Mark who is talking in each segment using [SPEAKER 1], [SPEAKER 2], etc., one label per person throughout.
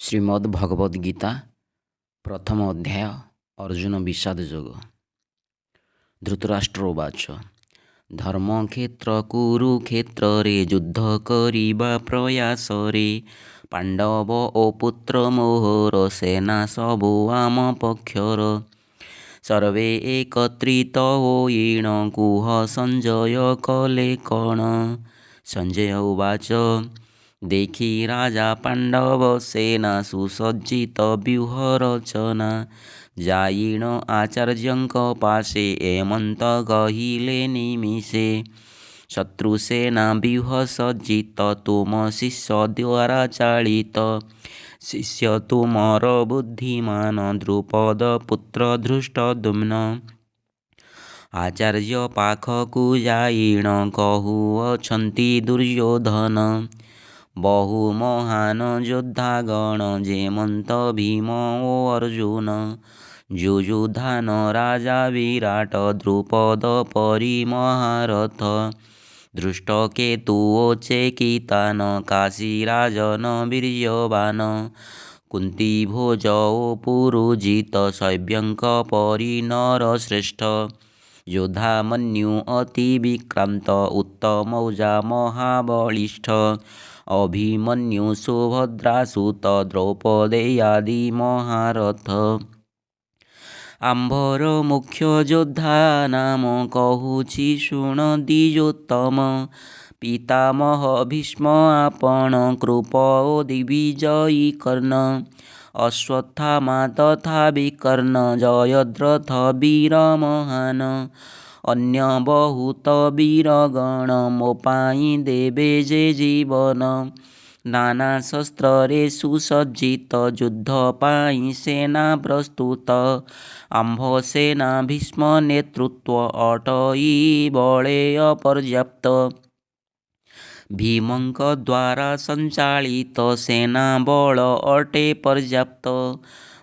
[SPEAKER 1] श्रीमद्भगवद्गीता प्रथम अध्याय अर्जुन विषाद जोग। धृतराष्ट्र उवाच धर्मक्षेत्र कुरुक्षेत्रे युद्ध करिबा प्रयासरे पांडव ओ पुत्र मोहर सेना सबु आम पक्षर सर्वे एकत्रित होइण कुह संजय कले कण। संजय उवाच देखी राजा पांडव सेना सुसज्जित व्यूह रचना जाइण आचार्यंक पाशे एमंत कहिले निमिषे शत्रुसेना व्यूह सज्जित तुम शिष्य द्वारा चालित शिष्य तुमर बुद्धिमान द्रुपद पुत्र धृष्टद्युम्न। आचार्य पाखकु जाइण कहुअछंती दुर्योधन बहु महान योद्धागण जेमंत भीम ओ अर्जुन युयुधान राजा विराट द्रुपद परि महारथ धृष्टकेतु ओ चेकितान काशीराजन वीर्यवान कुंती भोज ओ पुरुजित सैव्यंक परि नरश्रेष्ठ योद्धामन्यु अति विक्रांत उत्तमौजा महाबलिष्ठ अभिमन्यु सुभद्रासुत द्रौपदेयादि महारथ। आम्भर मुख्य योद्धा नाम कहुछि शुण द्विजोत्तम पितामह भीष्म आपण कृप ओ दिग्विजयी कर्ण अश्वत्थामा तथा विकर्ण जयद्रथ वीर महान अन्य बहुत वीरगण मो पाई देवे जे जीवन नाना शस्त्रे सुसज्जित युद्ध पाई सेना प्रस्तुत आम्भ सेना भीष्म नेतृत्व अटई बले अपर्याप्त भीमंक द्वारा संचालित सेना बल अटे पर्याप्त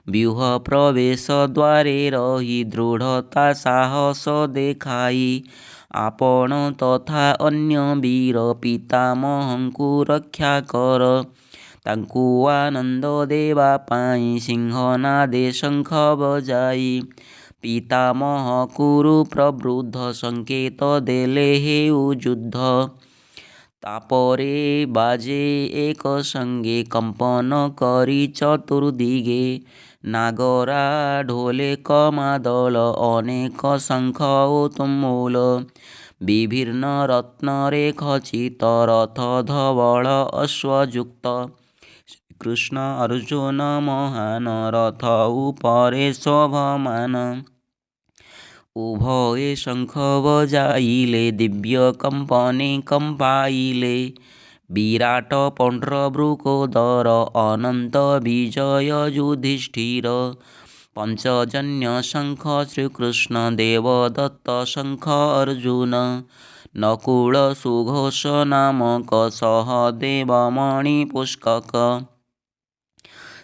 [SPEAKER 1] व्यूह प्रवेश द्वारे रही दृढ़ता साहस देखाई आपण तथा अन्य वीर पितामहंकु रक्षा कर तांकु आनंद देवा पाई सिंहनादे शंख बजाई पितामह कुरु प्रवृद्ध संकेत देले हेउ युद्ध तापरे बाजे एक संगे कंपन करी चतुर्दिगे नागरा ढोले कमादल अनेक शंख ओ तुमुल विभिन्न रत्नरे खचित रथ धवल अश्वयुक्त कृष्ण अर्जुन महान रथ उपरे शोभमान उभये शंख बजाइले दिव्य कंपने कंपाइले विराट पौंड्रवृकोदर अनंत विजय युधिष्ठिर पंचजन्य शंख श्रीकृष्ण देवदत्त शंख अर्जुन नकुल सुघोष नामक सहदेव मणिपुष्कक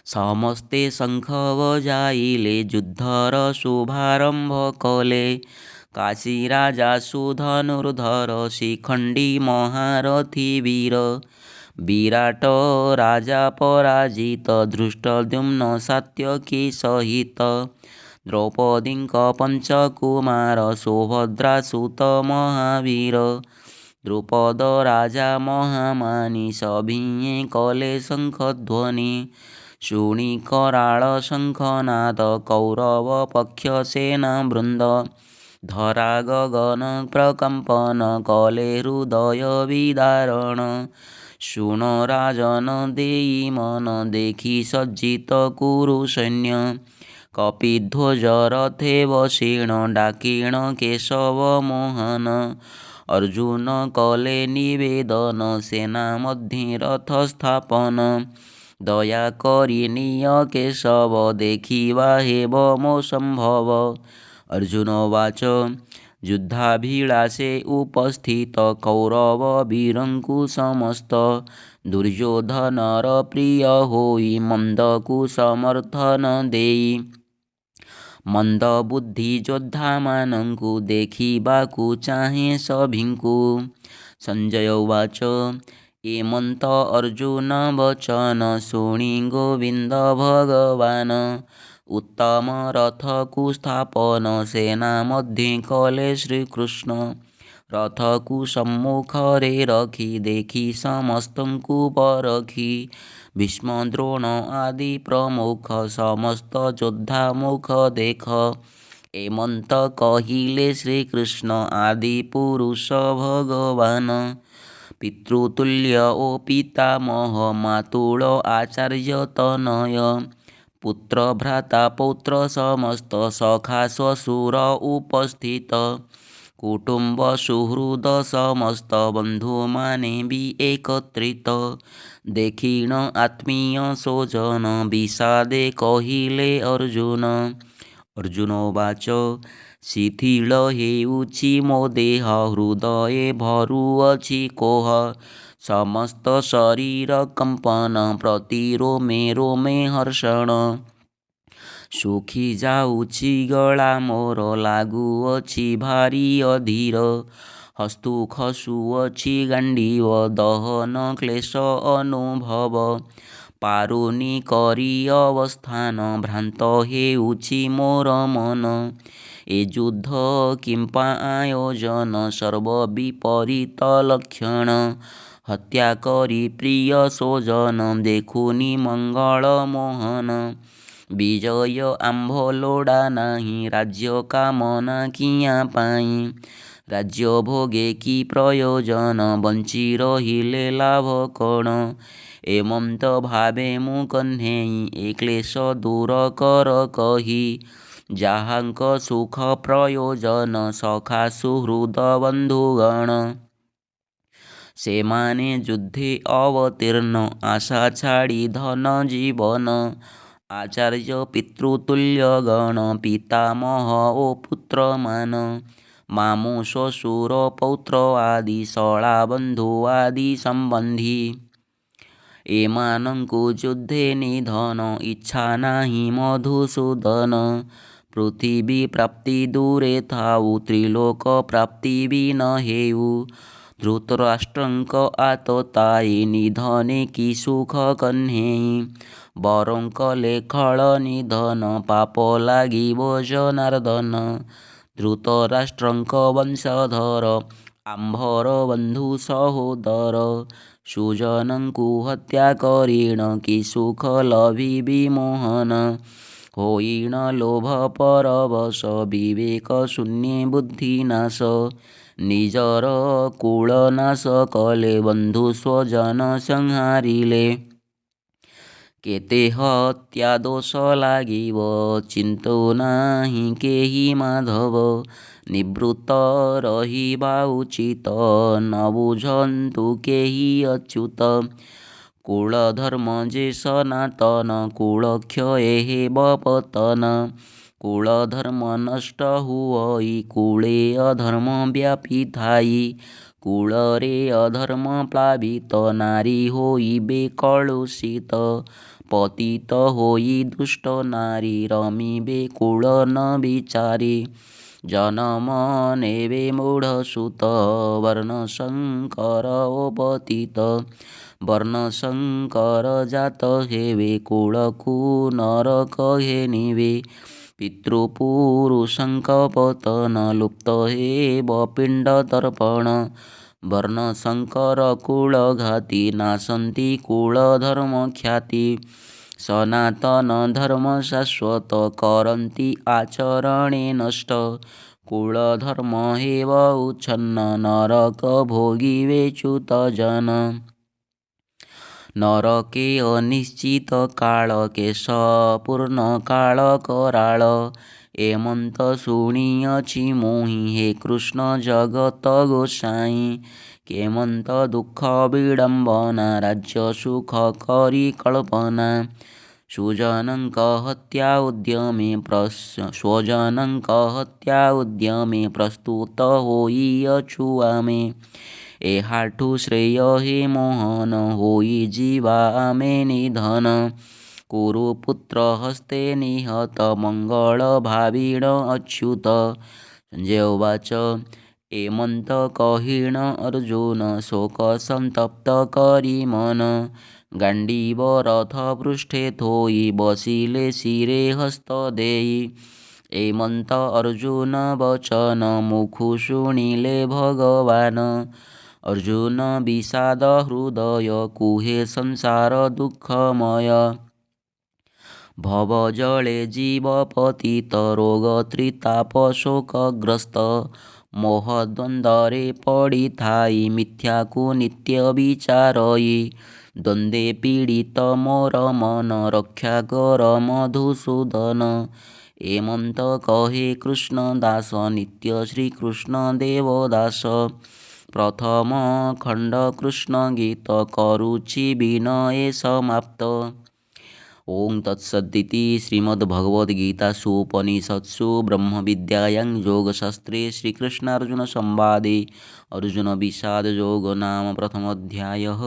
[SPEAKER 1] समस्ते शंख बजाइले युद्धर शुभारंभ कले काशी राजा सुधनुर्धर शिखंडी महारथी वीर विराट राजा पराजित धृष्टद्युम्न सात्यकी सहित द्रौपदींक पंचकुमार सुभद्रासुत महावीर द्रुपद राजा महामानी सभिये कले शंखध्वनि शुणी कराळ शंखनाद कौरव पक्ष सेना वृंद धरा गगन प्रकंपन कले हृदय विदारण शुण राजन देई मन देखी सज्जित कुरु सैन्य कपिध्वज रथे वसीण डाकिण केशव मोहन अर्जुन कले निवेदन सेना मध्ये रथ स्थापन दया करी निय केशव देखिवा हेब मो संभव। अर्जुन वाच युद्धाभिलाषे उपस्थित कौरव वीरंकु समस्त दुर्योधनर प्रिय होई मंदकु समर्थन देई मंद बुद्धि योद्धा मानंकु देखिबाकु चाहे सभिंकु। संजय उवाच ଏମନ୍ତ ଅର୍ଜୁନ ବଚନ ଶୁଣି ଗୋବିନ୍ଦ ଭଗବାନ ଉତ୍ତମ ରଥକୁ ସ୍ଥାପନ ସେନା ମଧ୍ୟ କଲେ ଶ୍ରୀକୃଷ୍ଣ। ରଥକୁ ସମ୍ମୁଖରେ ରଖି ଦେଖି ସମସ୍ତଙ୍କୁ ପରଖି ଭୀଷ୍ମ ଦ୍ରୋଣ ଆଦି ପ୍ରମୁଖ ସମସ୍ତ ଯୋଦ୍ଧା ମୁଖ ଦେଖ। ଏମନ୍ତ କହିଲେ ଶ୍ରୀକୃଷ୍ଣ ଆଦି ପୁରୁଷ ଭଗବାନ ପିତୃତୁଲ୍ୟ ଓ ପିତାମହ ମାତୁଳ ଆଚାର୍ଯ୍ୟ ତନୟ ପୁତ୍ର ଭ୍ରାତା ପୌତ୍ର ସମସ୍ତ ସଖା ଶ୍ୱଶୁର ଉପସ୍ଥିତ କୁଟୁମ୍ବ ସୁହୃଦ ସମସ୍ତ ବନ୍ଧୁମାନେ ବି ଏକତ୍ରିତ ଦେଖିଣ ଆତ୍ମୀୟ ସ୍ୱଜନ ବିଷାଦେ କହିଲେ ଅର୍ଜୁନ। ଅର୍ଜୁନବାଚ ଶିଥିଳ ହେଉଛି ମୋ ଦେହ ହୃଦଏ ଭରୁଅଛି କୋହ ସମସ୍ତ ଶରୀର କମ୍ପନ ପ୍ରତି ରୋମେ ରୋମେ ହର୍ଷଣ ଶୁଖି ଯାଉଛି ଗଳା ମୋର ଲାଗୁଅଛି ଭାରି ଅଧୀର ହସ୍ତୁ ଖସୁଅଛି ଗାଣ୍ଡୀବ ଦହନ କ୍ଲେଶ ଅନୁଭବ ପାରୁନି କରି ଅବସ୍ଥାନ ଭ୍ରାନ୍ତ ହେଉଛି ମୋର ମନ ଏ ଯୁଦ୍ଧ କିମ୍ପା ଆୟୋଜନ ସର୍ବ ବିପରୀତ ଲକ୍ଷଣ ହତ୍ୟା କରି ପ୍ରିୟ ସ୍ୱଜନ ଦେଖୁନି ମଙ୍ଗଳ ମୋହନ ବିଜୟ ଆମ୍ଭ ଲୋଡ଼ା ନାହିଁ ରାଜ୍ୟ କାମନା କିଆଁ ପାଇଁ ରାଜ୍ୟ ଭୋଗେ କି ପ୍ରୟୋଜନ ବଞ୍ଚି ରହିଲେ ଲାଭ କ'ଣ ଏମନ୍ତ ଭାବେ ମୁଁ କହ୍ନେଇ ଏ କ୍ଲେଶ ଦୂର କର କହି ଯାହାଙ୍କ ସୁଖ ପ୍ରୟୋଜନ ସଖା ସୁହୃଦ ବନ୍ଧୁଗଣ ସେମାନେ ଯୁଦ୍ଧେ ଅବତୀର୍ଣ୍ଣ ଆଶା ଛାଡ଼ି ଧନ ଜୀବନ ଆଚାର୍ଯ୍ୟ ପିତୃତୁଲ୍ୟ ଗଣ ପିତାମହ ଓ ପୁତ୍ରମାନ ମାମୁଁ ଶ୍ୱଶୁର ପୌତ୍ର ଆଦି ଶଳା ବନ୍ଧୁ ଆଦି ସମ୍ବନ୍ଧୀ ଏମାନଙ୍କୁ ଯୁଦ୍ଧେ ନିଧନ ଇଚ୍ଛା ନାହିଁ ମଧୁସୂଦନ ପୃଥିବୀ ପ୍ରାପ୍ତି ଦୂରେ ଥାଉ ତ୍ରିଲୋକ ପ୍ରାପ୍ତି ବି ନ ହେଉ ଧୃତରାଷ୍ଟ୍ରଙ୍କ ଆତତାୟୀ ନିଧନେ କି ସୁଖ କହ୍ନେଇ ବରଂ କଲେ ଖଳ ନିଧନ ପାପ ଲାଗିବ ଜନାର୍ଦ୍ଦନ ଧୃତରାଷ୍ଟ୍ରଙ୍କ ବଂଶଧର ଆମ୍ଭର ବନ୍ଧୁ ସହୋଦର ସୁଜନଙ୍କୁ ହତ୍ୟା କରିଣ କି ସୁଖ ଲଭିବି ମୋହନ ହୋଇଣ ଲୋଭ ପରବଶ ବିବେକ ଶୂନ୍ୟେ ବୁଦ୍ଧିନାଶ ନିଜର କୁଳ ନାଶ କଲେ ବନ୍ଧୁ ସ୍ୱଜନ ସଂହାରିଲେ କେତେ ହତ୍ୟା ଦୋଷ ଲାଗିବ ଚିନ୍ତୁ ନାହିଁ କେହି ମାଧବ ନିବୃତ୍ତ ରହିବା ଉଚିତ ନ ବୁଝନ୍ତୁ କେହି ଅଚ୍ୟୁତ କୁଳ ଧର୍ମ ଯେ ସନାତନ କୁଳ କ୍ଷୟ ହେବ ପତନ କୁଳ ଧର୍ମ ନଷ୍ଟ ହୁଅଇ କୁଳେ ଅଧର୍ମ ବ୍ୟାପିଥାଇ କୁଳରେ ଅଧର୍ମ ପ୍ଳାବିତ ନାରୀ ହୋଇବେ କଳୁଷିତ ପତିତ ହୋଇ ଦୁଷ୍ଟ ନାରୀ ରମିବେ କୁଳ ନ ବିଚାରି ଜନମ ନେବେ ମୂଢ଼ ସୁତ ବର୍ଣ୍ଣ ଶଙ୍କର ଓ ପତିତ ବର୍ଣ୍ଣ ଶଙ୍କର ଜାତ ହେବେ କୁଳକୁ ନରକ ଘେନିବେ ପିତୃପୁରୁଷଙ୍କ ପତନ ଲୁପ୍ତ ହେବ ପିଣ୍ଡ ତର୍ପଣ ବର୍ଣ୍ଣ ଶଙ୍କର କୁଳ ଘାତି ନାଶନ୍ତି କୁଳ ଧର୍ମ ଖ୍ୟାତି ସନାତନ ଧର୍ମ ଶାଶ୍ୱତ କରନ୍ତି ଆଚରଣେ ନଷ୍ଟ କୁଳ ଧର୍ମ ହେବ ଉଚ୍ଛନ୍ନ ନରକ ଭୋଗିବେ ଚ୍ୟୁତ ଜନ ନରକେ ଅନିଶ୍ଚିତ କାଳ କେଶ ପୂର୍ଣ୍ଣ କାଳ କରାଳ ଏମନ୍ତ ଶୁଣିଅଛି ମୁହିଁ ହେ କୃଷ୍ଣ ଜଗତ ଗୋସାଇଁ କେମନ୍ତ ଦୁଃଖ ବିଡ଼ମ୍ବନା ରାଜ୍ୟ ସୁଖ କରି କଳ୍ପନା ସ୍ୱଜନଙ୍କ ହତ୍ୟା ଉଦ୍ୟମେ ସ୍ୱଜନଙ୍କ ହତ୍ୟା ଉଦ୍ୟମେ ପ୍ରସ୍ତୁତ ହୋଇଅଛୁ ଆମେ ଏହାଠୁ ଶ୍ରେୟ ହେ ମୋହନ ହୋଇଯିବା ଆମେ ନିଧନ କୁରୁପୁତ୍ର ହସ୍ତେ ନିହତ ମଙ୍ଗଳ ଭାବିଣ ଅଚ୍ୟୁତ ସଞ୍ଜୟ ଉବାଚ एमंत कहीण अर्जुन शोक संतप्त करी मन गांडीव रथ पृष्ठे थोई बसिले शिरे हस्त देई एमंत अर्जुन वचन मुखु शुणिले भगवान अर्जुन विषाद हृदय कुहे संसार दुःखमय भवजले जीव पतित रोग त्रिताप शोकग्रस्त मोहद्वन्द्वरे पड़ी थाई मिथ्याकु नित्य विचारई द्वंद्वे पीड़ित मोर मन रक्षा कर मधुसूदन एमंत कहे कृष्ण दास नित्य श्री कृष्ण देवदास प्रथम खंड कृष्ण गीत करुचि विनये समाप्त। ओं तत्सदिति श्रीमद्भगवद्गीतासु उपनिषत्सु ब्रह्मविद्यायां योगशास्त्रे श्रीकृष्णार्जुनसंवादे अर्जुनविषादयोगो नाम प्रथमोऽध्यायः।